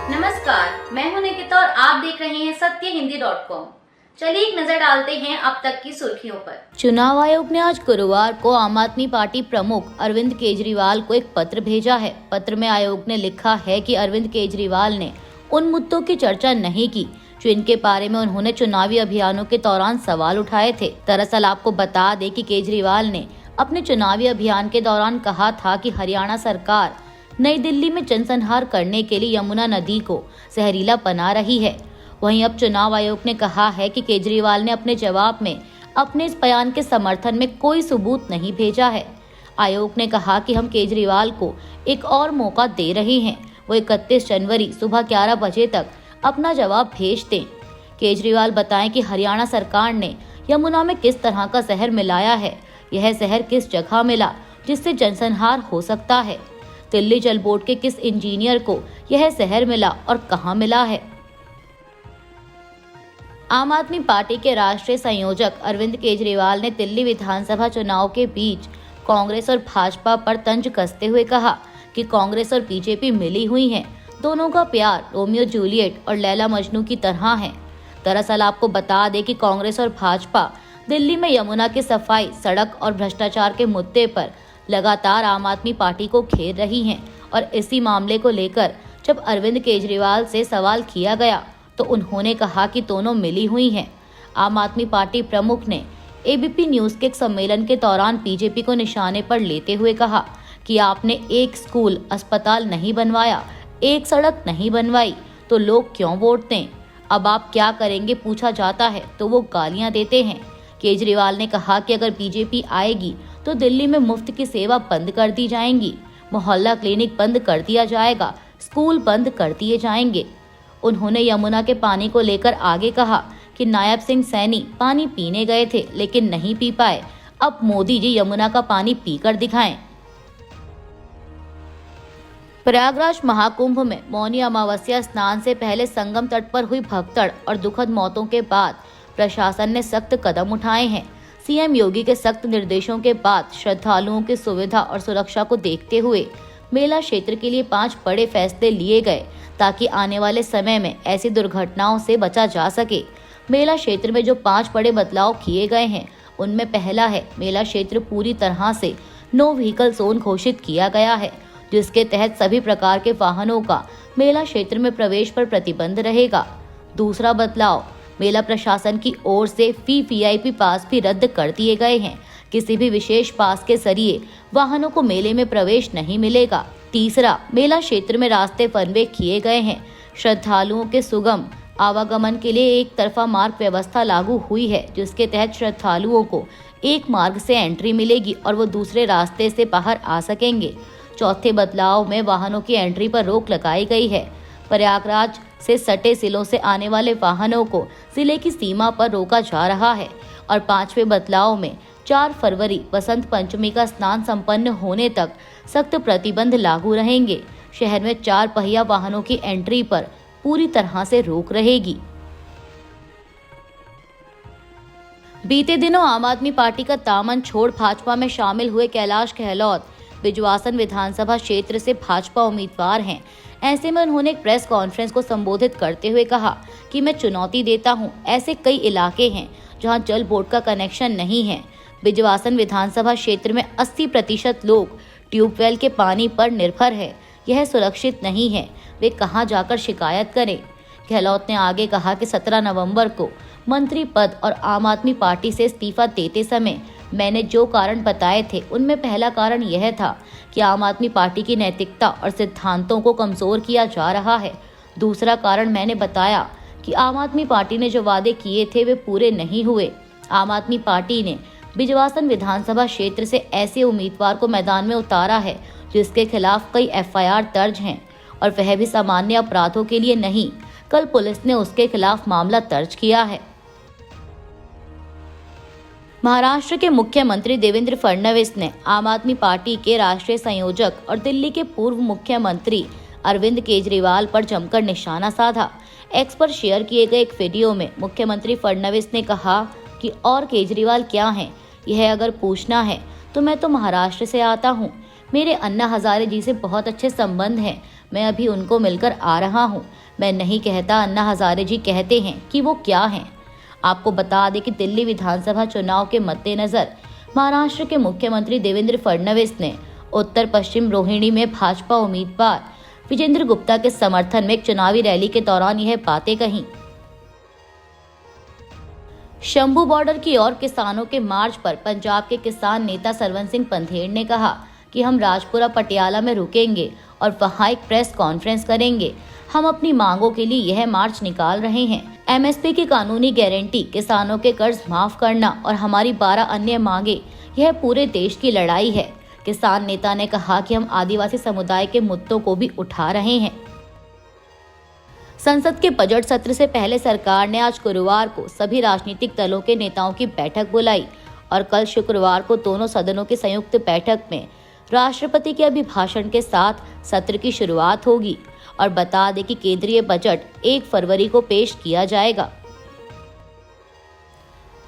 नमस्कार, मैं हूं निकिता और आप देख रहे हैं सत्यहिंदी.com। चलिए एक नजर डालते हैं अब तक की सुर्खियों पर। चुनाव आयोग ने आज गुरुवार को आम आदमी पार्टी प्रमुख अरविंद केजरीवाल को एक पत्र भेजा है। पत्र में आयोग ने लिखा है कि अरविंद केजरीवाल ने उन मुद्दों की चर्चा नहीं की जो इनके बारे में उन्होंने चुनावी अभियानों के दौरान सवाल उठाए थे। दरअसल आपको बता दें कि केजरीवाल ने अपने चुनावी अभियान के दौरान कहा था कि हरियाणा सरकार नई दिल्ली में जनसंहार करने के लिए यमुना नदी को जहरीला बना रही है। वहीं अब चुनाव आयोग ने कहा है कि केजरीवाल ने अपने जवाब में अपने इस बयान के समर्थन में कोई सबूत नहीं भेजा है। आयोग ने कहा कि हम केजरीवाल को एक और मौका दे रहे हैं, वो 31 जनवरी सुबह 11 बजे तक अपना जवाब भेज दें। केजरीवाल बताएं कि हरियाणा सरकार ने यमुना में किस तरह का जहर मिलाया है, यह जहर किस जगह मिला जिससे जनसंहार हो सकता है, दिल्ली जल बोर्ड के किस इंजीनियर को यह जहर मिला और कहां मिला है। आम आदमी पार्टी के राष्ट्रीय संयोजक अरविंद केजरीवाल ने दिल्ली विधानसभा चुनाव के बीच कांग्रेस और भाजपा पर तंज कसते हुए कहा कि कांग्रेस और बीजेपी मिली हुई हैं, दोनों का प्यार रोमियो जूलियट और लैला मजनू की तरह है। दरअसल आपको बता दें कि कांग्रेस और भाजपा दिल्ली में यमुना की सफाई, सड़क और भ्रष्टाचार के मुद्दे पर लगातार आम आदमी पार्टी को घेर रही हैं और इसी मामले को लेकर जब अरविंद केजरीवाल से सवाल किया गया तो उन्होंने कहा कि दोनों मिली हुई हैं। आम आदमी पार्टी प्रमुख ने एबीपी न्यूज़ के एक सम्मेलन के दौरान बीजेपी को निशाने पर लेते हुए कहा कि आपने एक स्कूल, अस्पताल नहीं बनवाया, एक सड़क नहीं बनवाई, तो लोग क्यों वोट दें? अब आप क्या करेंगे पूछा जाता है तो वो गालियां देते हैं। केजरीवाल ने कहा कि अगर बीजेपी आएगी तो दिल्ली में मुफ्त की सेवा बंद कर दी जाएंगी, मोहल्ला क्लिनिक बंद कर दिया जाएगा, स्कूल बंद कर दिए जाएंगे। उन्होंने यमुना के पानी को लेकर आगे कहा कि नायब सिंह सैनी पानी पीने गए थे लेकिन नहीं पी पाए, अब मोदी जी यमुना का पानी पीकर दिखाएं। प्रयागराज महाकुंभ में मौनी अमावस्या स्नान से पहले संगम तट पर हुई भगदड़ और दुखद मौतों के बाद प्रशासन ने सख्त कदम उठाए हैं। सीएम योगी के सख्त निर्देशों के बाद श्रद्धालुओं की सुविधा और सुरक्षा को देखते हुए मेला क्षेत्र के लिए 5 बड़े फैसले लिए गए ताकि आने वाले समय में ऐसी दुर्घटनाओं से बचा जा सके। मेला क्षेत्र में जो 5 बड़े बदलाव किए गए हैं उनमें पहला है, मेला क्षेत्र पूरी तरह से नो व्हीकल जोन घोषित किया गया है, जिसके तहत सभी प्रकार के वाहनों का मेला क्षेत्र में प्रवेश पर प्रतिबंध रहेगा। दूसरा बदलाव, मेला प्रशासन की ओर से वीआईपी पास भी रद्द कर दिए गए हैं, किसी भी विशेष पास के जरिए वाहनों को मेले में प्रवेश नहीं मिलेगा। तीसरा, मेला क्षेत्र में रास्ते वन वे किए गए हैं, श्रद्धालुओं के सुगम आवागमन के लिए एक तरफा मार्ग व्यवस्था लागू हुई है, जिसके तहत श्रद्धालुओं को एक मार्ग से एंट्री मिलेगी और वो दूसरे रास्ते से बाहर आ सकेंगे। चौथे बदलाव में वाहनों की एंट्री पर रोक लगाई गई है। प्रयागराज से सटे जिलों से आने वाले वाहनों को जिले की सीमा पर रोका जा रहा है। और 5वें बदलाव में 4 फरवरी बसंत पंचमी का स्नान संपन्न होने तक सख्त प्रतिबंध लागू रहेंगे। शहर में 4 पहिया वाहनों की एंट्री पर पूरी तरह से रोक रहेगी। बीते दिनों आम आदमी पार्टी का दामन छोड़ भाजपा में शामिल हुए कैलाश गहलोत बिजवासन विधानसभा क्षेत्र से भाजपा उम्मीदवार हैं। ऐसे में उन्होंने एक प्रेस कॉन्फ्रेंस को संबोधित करते हुए कहा कि मैं चुनौती देता हूं, ऐसे कई इलाके हैं जहां जल बोर्ड का कनेक्शन नहीं है। बिजवासन विधानसभा क्षेत्र में 80% लोग ट्यूबवेल के पानी पर निर्भर है, यह सुरक्षित नहीं है, वे कहां जाकर शिकायत करें। गहलोत ने आगे कहा कि 17 नवंबर को मंत्री पद और आम आदमी पार्टी से इस्तीफा देते समय मैंने जो कारण बताए थे उनमें पहला कारण यह था कि आम आदमी पार्टी की नैतिकता और सिद्धांतों को कमजोर किया जा रहा है। दूसरा कारण मैंने बताया कि आम आदमी पार्टी ने जो वादे किए थे वे पूरे नहीं हुए। आम आदमी पार्टी ने बिजवासन विधानसभा क्षेत्र से ऐसे उम्मीदवार को मैदान में उतारा है जिसके खिलाफ कई एफआईआर दर्ज हैं और वह भी सामान्य अपराधों के लिए नहीं। कल पुलिस ने उसके खिलाफ मामला दर्ज किया है। महाराष्ट्र के मुख्यमंत्री देवेंद्र फडणवीस ने आम आदमी पार्टी के राष्ट्रीय संयोजक और दिल्ली के पूर्व मुख्यमंत्री अरविंद केजरीवाल पर जमकर निशाना साधा। एक्स पर शेयर किए गए एक वीडियो में मुख्यमंत्री फडणवीस ने कहा कि और केजरीवाल क्या हैं, यह अगर पूछना है तो मैं तो महाराष्ट्र से आता हूँ, मेरे अन्ना हजारे जी से बहुत अच्छे संबंध हैं, मैं अभी उनको मिलकर आ रहा हूँ। मैं नहीं कहता, अन्ना हजारे जी कहते हैं कि वो क्या हैं। आपको बता दें कि दिल्ली विधानसभा चुनाव के मद्देनजर महाराष्ट्र के मुख्यमंत्री देवेंद्र फडणवीस ने उत्तर पश्चिम रोहिणी में भाजपा उम्मीदवार विजेंद्र गुप्ता के समर्थन में एक चुनावी रैली के दौरान यह बातें कही। शंभू बॉर्डर की ओर किसानों के मार्च पर पंजाब के किसान नेता सरवन सिंह पंधेर ने कहा कि हम राजपुरा पटियाला में रुकेंगे और वहां एक प्रेस कॉन्फ्रेंस करेंगे। हम अपनी मांगों के लिए यह मार्च निकाल रहे हैं। एमएसपी की कानूनी गारंटी, किसानों के कर्ज माफ करना और हमारी 12 अन्य मांगे, यह पूरे देश की लड़ाई है। किसान नेता ने कहा कि हम आदिवासी समुदाय के मुद्दों को भी उठा रहे हैं। संसद के बजट सत्र से पहले सरकार ने आज गुरुवार को सभी राजनीतिक दलों के नेताओं की बैठक बुलाई और कल शुक्रवार को दोनों सदनों की संयुक्त बैठक में राष्ट्रपति के अभिभाषण के साथ सत्र की शुरुआत होगी। और बता दें कि केंद्रीय बजट 1 फरवरी को पेश किया जाएगा।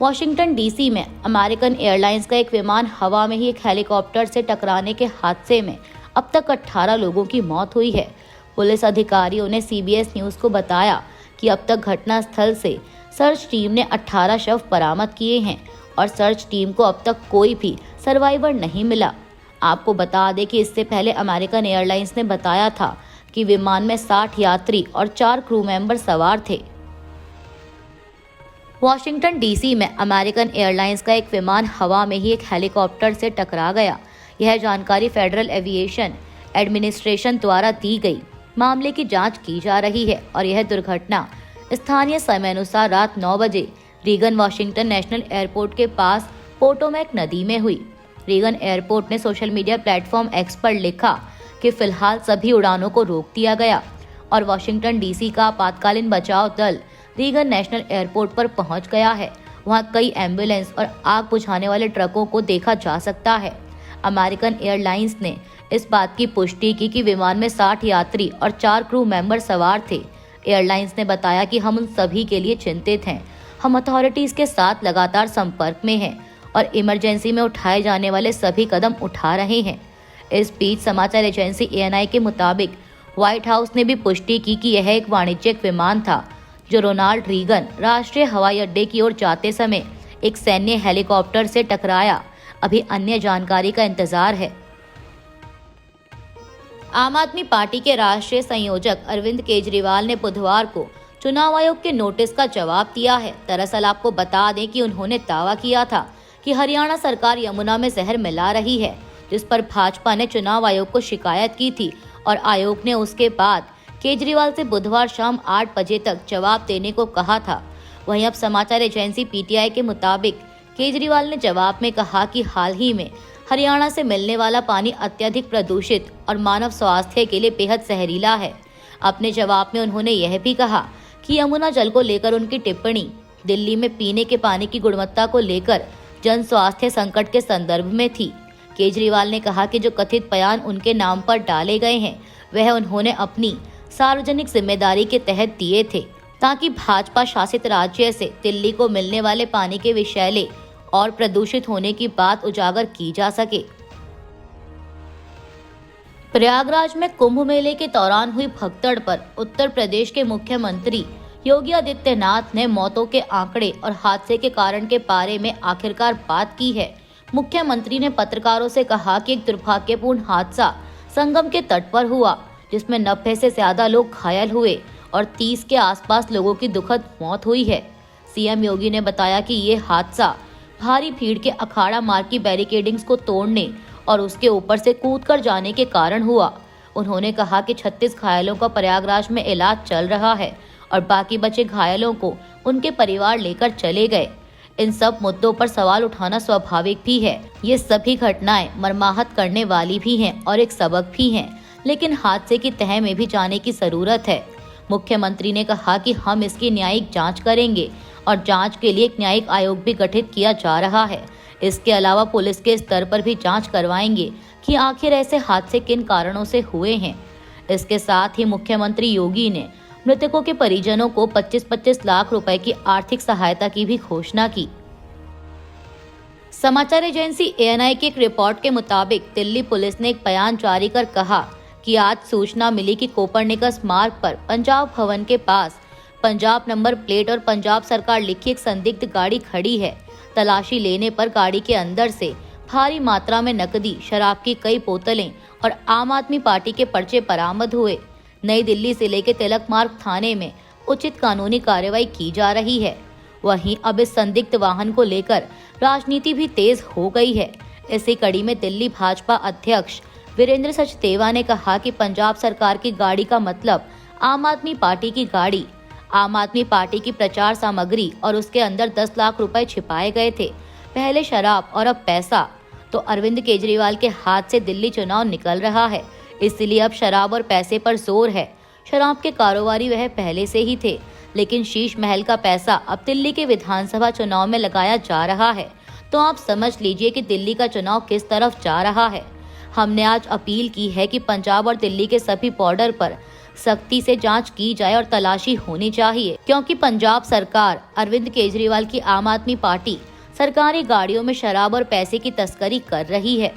वॉशिंगटन डीसी में अमेरिकन एयरलाइंस का एक विमान हवा में ही एक हेलीकॉप्टर से टकराने के हादसे में अब तक 18 लोगों की मौत हुई है। पुलिस अधिकारियों ने सीबीएस न्यूज को बताया कि अब तक घटनास्थल से सर्च टीम ने 18 शव बरामद किए हैं और सर्च टीम को अब तक कोई भी सर्वाइवर नहीं मिला। आपको बता दें कि इससे पहले अमेरिकन एयरलाइंस ने बताया था कि विमान में 60 यात्री और 4 क्रू मेंबर सवार थे। वॉशिंगटन डीसी में अमेरिकन एयरलाइंस का एक विमान हवा में ही एक हेलीकॉप्टर से टकरा गया। यह जानकारी फेडरल एविएशन एडमिनिस्ट्रेशन द्वारा दी गई। मामले की जांच की जा रही है और यह दुर्घटना स्थानीय समय अनुसार रात 9 बजे रीगन वाशिंगटन नेशनल एयरपोर्ट के पास पोटोमैक नदी में हुई। रीगन एयरपोर्ट ने सोशल मीडिया प्लेटफॉर्म एक्स पर लिखा कि फिलहाल सभी उड़ानों को रोक दिया गया और वाशिंगटन डीसी का आपातकालीन बचाव दल रीगन नेशनल एयरपोर्ट पर पहुंच गया है। वहां कई एम्बुलेंस और आग बुझाने वाले ट्रकों को देखा जा सकता है। अमेरिकन एयरलाइंस ने इस बात की पुष्टि की कि विमान में 60 यात्री और 4 क्रू मेंबर सवार थे। एयरलाइंस ने बताया कि हम उन सभी के लिए चिंतित हैं। हम अथॉरिटीज के साथ लगातार संपर्क में हैं और इमरजेंसी में उठाए जाने वाले सभी कदम उठा रहे हैं। इस बीच समाचार एजेंसी एएनआई के मुताबिक व्हाइट हाउस ने भी पुष्टि की कि यह एक वाणिज्यिक विमान था जो रोनाल्ड रीगन राष्ट्रीय हवाई अड्डे की ओर जाते समय एक सैन्य हेलीकॉप्टर से टकराया। अभी अन्य जानकारी का इंतजार है। आम आदमी पार्टी के राष्ट्रीय संयोजक अरविंद केजरीवाल ने बुधवार को चुनाव आयोग के नोटिस का जवाब दिया है। दरअसल आपको बता दें कि उन्होंने दावा किया था कि हरियाणा सरकार यमुना में जहर मिला रही है, जिस पर भाजपा ने चुनाव आयोग को शिकायत की थी और आयोग ने उसके बाद केजरीवाल से बुधवार शाम 8 बजे तक जवाब देने को कहा था। वहीं अब समाचार एजेंसी पीटीआई के मुताबिक केजरीवाल ने जवाब में कहा कि हाल ही में हरियाणा से मिलने वाला पानी अत्यधिक प्रदूषित और मानव स्वास्थ्य के लिए बेहद जहरीला है। अपने जवाब में उन्होंने यह भी कहा कि यमुना जल को लेकर उनकी टिप्पणी दिल्ली में पीने के पानी की गुणवत्ता को लेकर जन स्वास्थ्य संकट के संदर्भ में थी। केजरीवाल ने कहा कि जो कथित बयान उनके नाम पर डाले गए हैं वह उन्होंने अपनी सार्वजनिक जिम्मेदारी के तहत दिए थे ताकि भाजपा शासित राज्य से दिल्ली को मिलने वाले पानी के विषैले और प्रदूषित होने की बात उजागर की जा सके। प्रयागराज में कुंभ मेले के दौरान हुई भगदड़ पर उत्तर प्रदेश के मुख्यमंत्री योगी आदित्यनाथ ने मौतों के आंकड़े और हादसे के कारण के बारे में आखिरकार बात की है। मुख्यमंत्री ने पत्रकारों से कहा कि एक दुर्भाग्यपूर्ण हादसा संगम के तट पर हुआ जिसमें 90 से ज्यादा लोग घायल हुए और 30 के आसपास लोगों की दुखद मौत हुई है। सीएम योगी ने बताया कि ये हादसा भारी भीड़ के अखाड़ा मार्ग की बैरिकेडिंग्स को तोड़ने और उसके ऊपर से कूदकर जाने के कारण हुआ। उन्होंने कहा कि 36 घायलों का प्रयागराज में इलाज चल रहा है और बाकी बचे घायलों को उनके परिवार लेकर चले गए। इन सब मुद्दों पर सवाल उठाना स्वाभाविक भी है। ये सभी घटनाएं मर्माहत करने वाली भी हैं और एक सबक भी हैं, लेकिन हादसे की तह में भी जाने की जरूरत है। मुख्यमंत्री ने कहा कि हम इसकी न्यायिक जांच करेंगे और जांच के लिए एक न्यायिक आयोग भी गठित किया जा रहा है। इसके अलावा पुलिस के स्तर पर भी जांच करवाएंगे कि आखिर ऐसे हादसे किन कारणों से हुए हैं। इसके साथ ही मुख्यमंत्री योगी ने मृतकों के परिजनों को 25-25 लाख रुपए की आर्थिक सहायता की भी घोषणा की। समाचार एजेंसी एएनआई की एक रिपोर्ट के मुताबिक दिल्ली पुलिस ने एक बयान जारी कर कहा कि आज सूचना मिली कि कोपरनिकस मार्ग पर पंजाब भवन के पास पंजाब नंबर प्लेट और पंजाब सरकार लिखी एक संदिग्ध गाड़ी खड़ी है। तलाशी लेने पर गाड़ी के अंदर से भारी मात्रा में नकदी, शराब की कई बोतलें और आम आदमी पार्टी के पर्चे बरामद हुए। नई दिल्ली से लेकर तिलक मार्ग थाने में उचित कानूनी कार्रवाई की जा रही है। वहीं अब इस संदिग्ध वाहन को लेकर राजनीति भी तेज हो गई है। इसी कड़ी में दिल्ली भाजपा अध्यक्ष वीरेंद्र सचदेवा ने कहा कि पंजाब सरकार की गाड़ी का मतलब आम आदमी पार्टी की गाड़ी, आम आदमी पार्टी की प्रचार सामग्री और उसके अंदर 10 लाख रुपए छिपाए गए थे। पहले शराब और अब पैसा। तो अरविंद केजरीवाल के हाथ से दिल्ली चुनाव निकल रहा है, इसलिए अब शराब और पैसे पर जोर है। शराब के कारोबारी वह पहले से ही थे, लेकिन शीश महल का पैसा अब दिल्ली के विधानसभा चुनाव में लगाया जा रहा है। तो आप समझ लीजिए कि दिल्ली का चुनाव किस तरफ जा रहा है। हमने आज अपील की है कि पंजाब और दिल्ली के सभी बॉर्डर पर सख्ती से जांच की जाए और तलाशी होनी चाहिए, क्योंकि पंजाब सरकार, अरविंद केजरीवाल की आम आदमी पार्टी सरकारी गाड़ियों में शराब और पैसे की तस्करी कर रही है।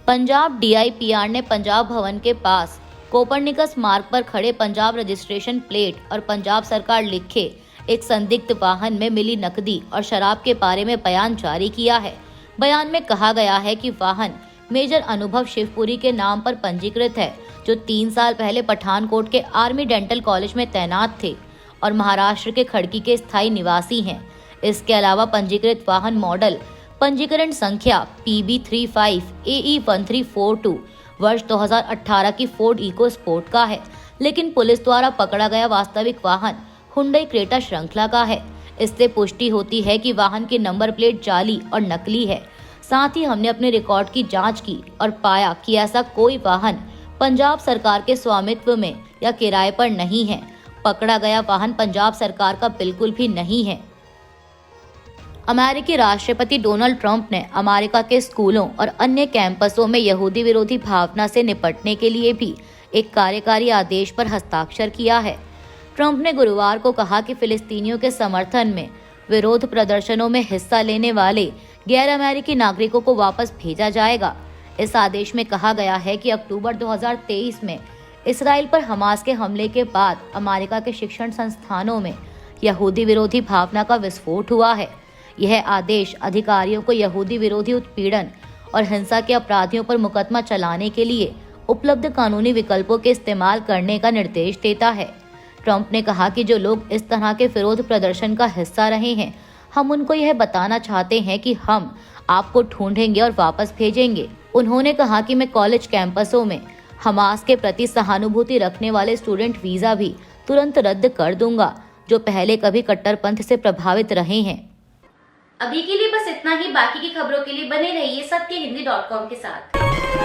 पंजाब DIPR ने पंजाब भवन के पास कोपरनिकस मार्ग पर खड़े पंजाब रजिस्ट्रेशन प्लेट और पंजाब सरकार लिखे एक संदिग्ध वाहन में मिली नकदी और शराब के बारे में बयान जारी किया है। बयान में कहा गया है कि वाहन मेजर अनुभव शिवपुरी के नाम पर पंजीकृत है, जो 3 साल पहले पठानकोट के आर्मी डेंटल कॉलेज में तैनात थे और महाराष्ट्र के खड़की के स्थायी निवासी हैं। इसके अलावा पंजीकृत वाहन मॉडल पंजीकरण संख्या PB35AE1342 वर्ष 2018 की फोर्ड इको स्पोर्ट का है, लेकिन पुलिस द्वारा पकड़ा गया वास्तविक वाहन हुंडई क्रेटा श्रृंखला का है। इससे पुष्टि होती है कि वाहन की नंबर प्लेट जाली और नकली है। साथ ही हमने अपने रिकॉर्ड की जांच की और पाया कि ऐसा कोई वाहन पंजाब सरकार के स्वामित्व में या किराए पर नहीं है। पकड़ा गया वाहन पंजाब सरकार का बिल्कुल भी नहीं है। अमेरिकी राष्ट्रपति डोनाल्ड ट्रंप ने अमेरिका के स्कूलों और अन्य कैंपसों में यहूदी विरोधी भावना से निपटने के लिए भी एक कार्यकारी आदेश पर हस्ताक्षर किया है। ट्रंप ने गुरुवार को कहा कि फिलिस्तीनियों के समर्थन में विरोध प्रदर्शनों में हिस्सा लेने वाले गैर अमेरिकी नागरिकों को वापस भेजा जाएगा। इस आदेश में कहा गया है कि अक्टूबर 2023 में इसराइल पर हमास के हमले के बाद अमेरिका के शिक्षण संस्थानों में यहूदी विरोधी भावना का विस्फोट हुआ है। यह आदेश अधिकारियों को यहूदी विरोधी उत्पीड़न और हिंसा के अपराधियों पर मुकदमा चलाने के लिए उपलब्ध कानूनी विकल्पों के इस्तेमाल करने का निर्देश देता है। ट्रंप ने कहा कि जो लोग इस तरह के विरोध प्रदर्शन का हिस्सा रहे हैं, हम उनको यह बताना चाहते हैं कि हम आपको ढूंढेंगे और वापस भेजेंगे। उन्होंने कहा कि मैं कॉलेज कैंपसों में हमास के प्रति सहानुभूति रखने वाले स्टूडेंट वीजा भी तुरंत रद्द कर दूंगा, जो पहले कभी कट्टरपंथ से प्रभावित रहे हैं। अभी के लिए बस इतना ही। बाकी की खबरों के लिए बने रहिए सत्यहिंदी.com के साथ।